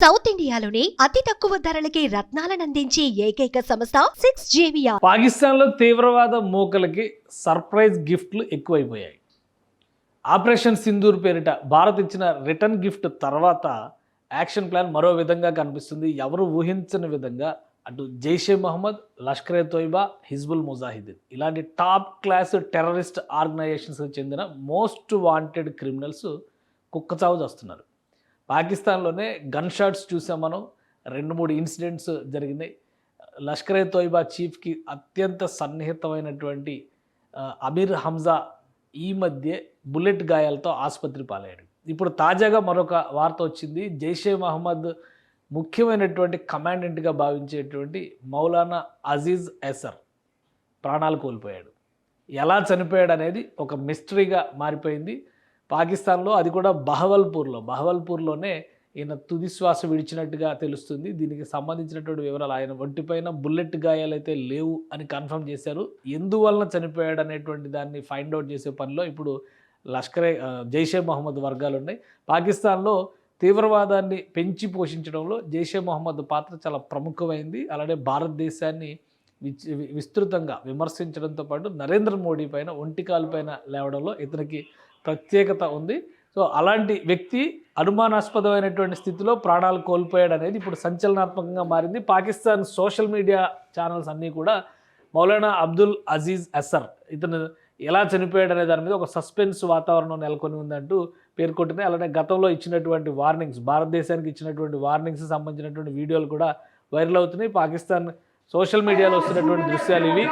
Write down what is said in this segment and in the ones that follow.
South ఇండియాలోనే అతి తక్కువ ధరలకి రత్నాలనందించే ఏకైక సంస్థ 6JVR. పాకిస్తాన్లో తీవ్రవాద మూకలకి సర్ప్రైజ్ గిఫ్ట్లు ఎక్కువైపోయాయి. ఆపరేషన్ సింధూర్ పేరిట భారత్ ఇచ్చిన రిటర్న్ గిఫ్ట్ తర్వాత యాక్షన్ ప్లాన్ మరో విధంగా కనిపిస్తుంది. ఎవరు ఊహించని విధంగా అటు జైషే మహమ్మద్, లష్కరే తోయిబా, హిజ్బుల్ ముజాహిదీన్ ఇలాంటి టాప్ క్లాస్ టెర్రరిస్ట్ ఆర్గనైజేషన్స్కి చెందిన మోస్ట్ వాంటెడ్ క్రిమినల్స్ కుక్కచావు చేస్తున్నారు. పాకిస్తాన్లోనే గన్ షాట్స్ చూసాం మనం. 2-3 ఇన్సిడెంట్స్ జరిగినాయి. లష్కరే తోయిబా చీఫ్కి అత్యంత సన్నిహితమైనటువంటి అమీర్ హంజా ఈ మధ్య బుల్లెట్ గాయాలతో ఆసుపత్రి పాలయ్యాడు. ఇప్పుడు తాజాగా మరొక వార్త వచ్చింది. జైషే మహమ్మద్ ముఖ్యమైనటువంటి కమాండెంట్గా భావించేటువంటి మౌలానా అజీజ్ ఎసర్ ప్రాణాలు కోల్పోయాడు. ఎలా చనిపోయాడు అనేది ఒక మిస్టరీగా మారిపోయింది పాకిస్తాన్లో. అది కూడా బహవల్పూర్లోనే ఈయన తుది శ్వాస విడిచినట్టుగా తెలుస్తుంది. దీనికి సంబంధించినటువంటి వివరాలు, ఆయన ఒంటిపైన బుల్లెట్ గాయాలైతే లేవు అని కన్ఫర్మ్ చేశారు. ఎందువలన చనిపోయాడు అనేటువంటి దాన్ని ఫైండ్ అవుట్ చేసే పనిలో ఇప్పుడు జైషే మహమ్మద్ వర్గాలు ఉన్నాయి. పాకిస్తాన్లో తీవ్రవాదాన్ని పెంచి పోషించడంలో జైషే మహమ్మద్ పాత్ర చాలా ప్రముఖమైంది. అలానే భారతదేశాన్ని విస్తృతంగా విమర్శించడంతో పాటు నరేంద్ర మోడీ పైన ఒంటికాలు పైన లేవడంలో ఇతనికి ప్రత్యేకత ఉంది. సో అలాంటి వ్యక్తి అనుమానాస్పదమైనటువంటి స్థితిలో ప్రాణాలు కోల్పోయాడు అనేది ఇప్పుడు సంచలనాత్మకంగా మారింది. పాకిస్తాన్ సోషల్ మీడియా ఛానల్స్ అన్నీ కూడా మౌలానా అబ్దుల్ అజీజ్ ఎసర్ ఇతను ఎలా చనిపోయాడు అనే దాని మీద ఒక సస్పెన్స్ వాతావరణం నెలకొని ఉందంటూ పేర్కొంటుంది. అలానే గతంలో ఇచ్చినటువంటి వార్నింగ్స్, భారతదేశానికి ఇచ్చినటువంటి వార్నింగ్స్ సంబంధించినటువంటి వీడియోలు కూడా వైరల్ అవుతున్నాయి. పాకిస్తాన్ సోషల్ మీడియాలో వస్తున్నటువంటి దృశ్యాలు ఇవి.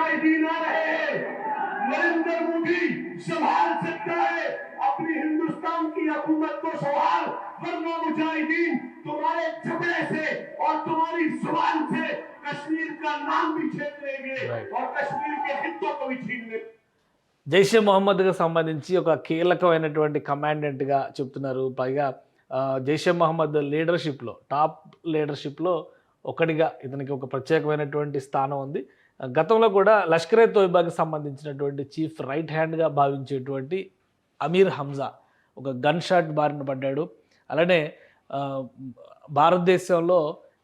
संभाल सकता है अपनी हिंदुस्तान की हुकूमत को सवाल, वरना मुजाहिदीन तुम्हारे झगड़े से और तुम्हारी जुबान से कश्मीर का नाम भी छीन लेंगे और कश्मीर के हितों को भी छीन लेंगे. జైషే మహమ్మద్కి సంబంధించి ఒక కీలకమైనటువంటి కమాండెంట్గా చెప్తున్నారు. పైగా జైషే మహమ్మద్ లీడర్షిప్లో, టాప్ లీడర్షిప్లో ఒకటిగా ఇతనికి ఒక ప్రత్యేకమైనటువంటి స్థానం ఉంది. గతంలో కూడా లష్కరే తోయిబాకి సంబంధించినటువంటి చీఫ్ రైట్ హ్యాండ్గా భావించేటువంటి అమీర్ హంజా ఒక గన్ షాట్ బారిన పడ్డాడు. అలానే భారతదేశంలో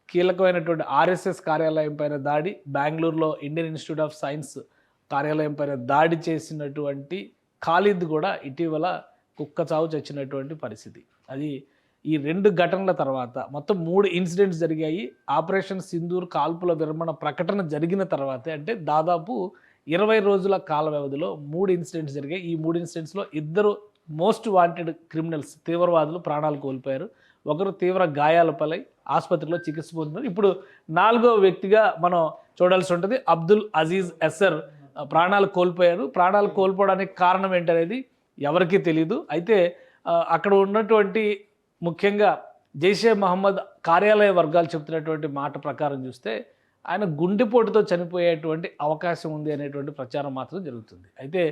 కీలకమైనటువంటి ఆర్ఎస్ఎస్ కార్యాలయం పైన దాడి, బెంగళూరులో ఇండియన్ ఇన్స్టిట్యూట్ ఆఫ్ సైన్స్ కార్యాలయం పైన దాడి చేసినటువంటి ఖాలిద్ కూడా ఇటీవల కుక్కచావు చచ్చినటువంటి పరిస్థితి. అది ఈ 2 ఘటనల తర్వాత మొత్తం 3 ఇన్సిడెంట్స్ జరిగాయి. ఆపరేషన్ సింధూర్ కాల్పుల విరమణ ప్రకటన జరిగిన తర్వాతే, అంటే దాదాపు 20 రోజుల కాల వ్యవధిలో 3 ఇన్సిడెంట్స్ జరిగాయి. ఈ 3 ఇన్సిడెంట్స్లో 2 మోస్ట్ వాంటెడ్ క్రిమినల్స్, తీవ్రవాదులు ప్రాణాలు కోల్పోయారు. ఒకరు తీవ్ర గాయాల పాలై ఆసుపత్రిలో చికిత్స పొందుతున్నారు. ఇప్పుడు 4వ వ్యక్తిగా మనం చూడాల్సి ఉంటుంది. అబ్దుల్ అజీజ్ ఎసర్ ప్రాణాలు కోల్పోయారు. ప్రాణాలు కోల్పోవడానికి కారణం ఏంటనేది ఎవరికీ తెలియదు. అయితే అక్కడ ఉన్నటువంటి ముఖ్యంగా జైషే మహమ్మద్ కార్యాలయ వర్గాలు చెప్తున్నటువంటి మాట ప్రకారం చూస్తే ఆయన గుండెపోటుతో చనిపోయేటువంటి అవకాశం ఉంది అనేటువంటి ప్రచారం మాత్రం జరుగుతుంది. అయితే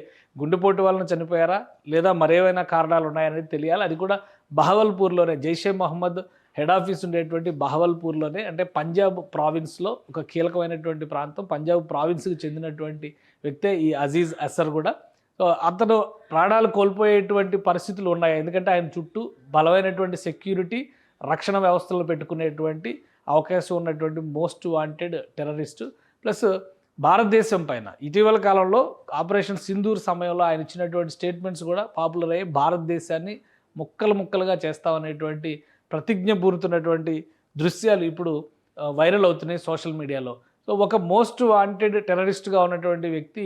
గుండెపోటు వలన చనిపోయారా లేదా మరేమైనా కారణాలు ఉన్నాయనేది తెలియాలి. అది కూడా బహవల్పూర్లోనే, జైషే మహమ్మద్ హెడ్ ఆఫీస్ ఉండేటువంటి బహవల్పూర్లోనే, అంటే పంజాబ్ ప్రావిన్స్లో ఒక కీలకమైనటువంటి ప్రాంతం. పంజాబ్ ప్రావిన్స్కి చెందినటువంటి వ్యక్తే ఈ అజీజ్ ఎసర్ కూడా. సో అతను ప్రాణాలు కోల్పోయేటువంటి పరిస్థితులు ఉన్నాయి. ఎందుకంటే ఆయన చుట్టూ బలమైనటువంటి సెక్యూరిటీ, రక్షణ వ్యవస్థలు పెట్టుకునేటువంటి అవకాశం ఉన్నటువంటి మోస్ట్ వాంటెడ్ టెర్రరిస్టు. ప్లస్ భారతదేశం పైన ఇటీవల కాలంలో ఆపరేషన్ సింధూర్ సమయంలో ఆయన ఇచ్చినటువంటి స్టేట్మెంట్స్ కూడా పాపులర్ అయ్యి భారతదేశాన్ని ముక్కలుగా చేస్తామనేటువంటి ప్రతిజ్ఞ పూరుతున్నటువంటి దృశ్యాలు ఇప్పుడు వైరల్ అవుతున్నాయి సోషల్ మీడియాలో. సో ఒక మోస్ట్ వాంటెడ్ టెర్రరిస్ట్గా ఉన్నటువంటి వ్యక్తి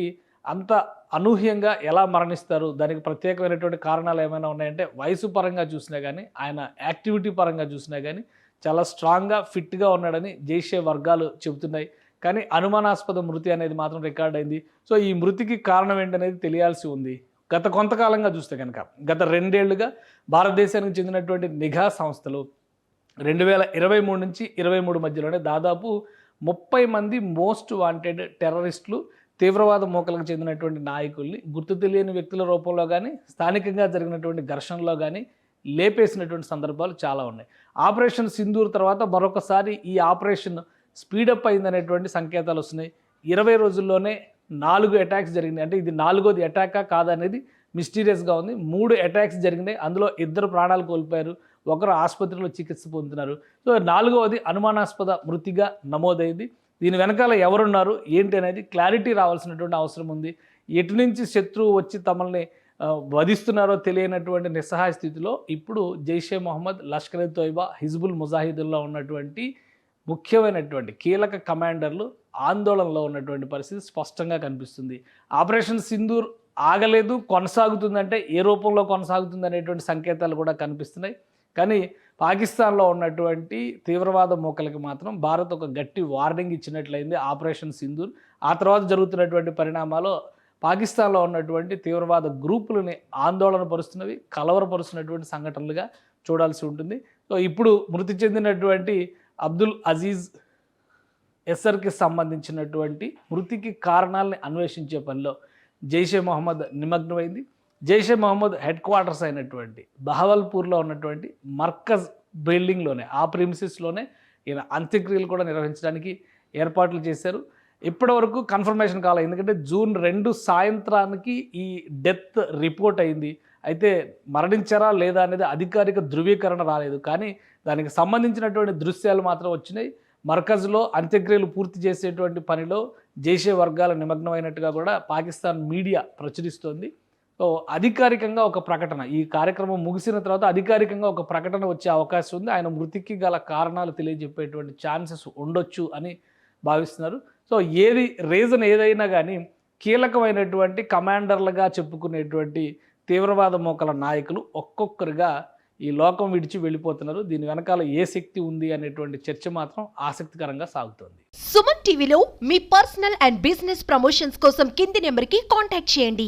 అంత అనూహ్యంగా ఎలా మరణిస్తారు? దానికి ప్రత్యేకమైనటువంటి కారణాలు ఏమైనా ఉన్నాయంటే, వయసు పరంగా చూసినా కానీ, ఆయన యాక్టివిటీ పరంగా చూసినా కానీ చాలా స్ట్రాంగ్గా, ఫిట్గా ఉన్నాడని జైషే వర్గాలు చెబుతున్నాయి. కానీ అనుమానాస్పద మృతి అనేది మాత్రం రికార్డ్ అయింది. సో ఈ మృతికి కారణం ఏంటనేది తెలియాల్సి ఉంది. గత కొంతకాలంగా చూస్తే కనుక, గత 2 ఏళ్లుగా భారతదేశానికి చెందినటువంటి నిఘా సంస్థలు 2023 నుంచి 23 మధ్యలోనే దాదాపు 30 మంది మోస్ట్ వాంటెడ్ టెర్రరిస్టులు, తీవ్రవాద మూకలకు చెందినటువంటి నాయకుల్ని గుర్తు తెలియని వ్యక్తుల రూపంలో కానీ, స్థానికంగా జరిగినటువంటి ఘర్షణలో కానీ లేపేసినటువంటి సందర్భాలు చాలా ఉన్నాయి. ఆపరేషన్ సింధూర్ తర్వాత మరొకసారి ఈ ఆపరేషన్ స్పీడప్ అయిందనేటువంటి సంకేతాలు వస్తున్నాయి. 20 రోజుల్లోనే 4 అటాక్స్ జరిగినాయి. అంటే ఇది 4వది అటాకా కాదనేది మిస్టీరియస్గా ఉంది. 3 అటాక్స్ జరిగినాయి. అందులో 2 ప్రాణాలు కోల్పోయారు. ఒకరు ఆసుపత్రిలో చికిత్స పొందుతున్నారు. సో 4వది అనుమానాస్పద మృతిగా నమోదైంది. దీని వెనకాల ఎవరున్నారు ఏంటి అనేది క్లారిటీ రావాల్సినటువంటి అవసరం ఉంది. ఎటు నుంచి శత్రువు వచ్చి తమల్ని వధిస్తున్నారో తెలియనటువంటి నిస్సహాయ స్థితిలో ఇప్పుడు జైషే మొహమ్మద్, లష్కర్ తోయిబా, హిజ్బుల్ ముజాహిదుల్లో ఉన్నటువంటి ముఖ్యమైనటువంటి కీలక కమాండర్లు ఆందోళనలో ఉన్నటువంటి పరిస్థితి స్పష్టంగా కనిపిస్తుంది. ఆపరేషన్ సింధూర్ ఆగలేదు, కొనసాగుతుందంటే ఏ రూపంలో కొనసాగుతుంది అనేటువంటి సంకేతాలు కూడా కనిపిస్తున్నాయి. కానీ పాకిస్తాన్లో ఉన్నటువంటి తీవ్రవాద మూకలకి మాత్రం భారత్ ఒక గట్టి వార్నింగ్ ఇచ్చినట్లయింది ఆపరేషన్ సింధూర్. ఆ తర్వాత జరుగుతున్నటువంటి పరిణామాలు పాకిస్తాన్లో ఉన్నటువంటి తీవ్రవాద గ్రూపులని ఆందోళన పరుస్తున్నవి, కలవరపరుస్తున్నటువంటి సంఘటనలుగా చూడాల్సి ఉంటుంది. సో ఇప్పుడు మృతి చెందినటువంటి అబ్దుల్ అజీజ్ ఎసర్కి సంబంధించినటువంటి మృతికి కారణాలని అన్వేషించే పనిలో జైషే మొహమ్మద్ నిమగ్నమైంది. జైషే మొహమ్మద్ హెడ్ క్వార్టర్స్ అయినటువంటి బహవల్పూర్లో ఉన్నటువంటి మర్కజ్ బిల్డింగ్లోనే, ఆ ప్రిమిసెస్లోనే ఈయన అంత్యక్రియలు కూడా నిర్వహించడానికి ఏర్పాట్లు చేశారు. ఇప్పటివరకు కన్ఫర్మేషన్ కాలేదు, ఎందుకంటే జూన్ 2 సాయంత్రానికి ఈ డెత్ రిపోర్ట్ అయింది. అయితే మరణించారా లేదా అనేది అధికారిక ధృవీకరణ రాలేదు. కానీ దానికి సంబంధించినటువంటి దృశ్యాలు మాత్రం వచ్చినాయి. మర్కజ్లో అంత్యక్రియలు పూర్తి చేసేటువంటి పనిలో జైషే వర్గాల నిమగ్నమైనట్టుగా కూడా పాకిస్తాన్ మీడియా ప్రచురిస్తోంది. సో అధికారికంగా ఒక ప్రకటన, ఈ కార్యక్రమం ముగిసిన తర్వాత అధికారికంగా ఒక ప్రకటన వచ్చే అవకాశం ఉంది. ఆయన మృతికి గల కారణాలు తెలియజెప్పేటువంటి ఛాన్సెస్ ఉండొచ్చు అని భావిస్తున్నారు. సో రీజన్ ఏదైనా కానీ కీలకమైనటువంటి కమాండర్లుగా చెప్పుకునేటువంటి తీవ్రవాద మోకల నాయకులు ఒక్కొక్కరుగా ఈ లోకం విడిచి వెళ్ళిపోతున్నారు. దీని వెనకాల ఏ శక్తి ఉంది అనేటువంటి చర్చ మాత్రం ఆసక్తికరంగా సాగుతోంది. సుమన్ టీవీలో మీ పర్సనల్ అండ్ బిజినెస్ ప్రమోషన్స్ కోసం కింది నెంబర్కి కాంటాక్ట్ చేయండి.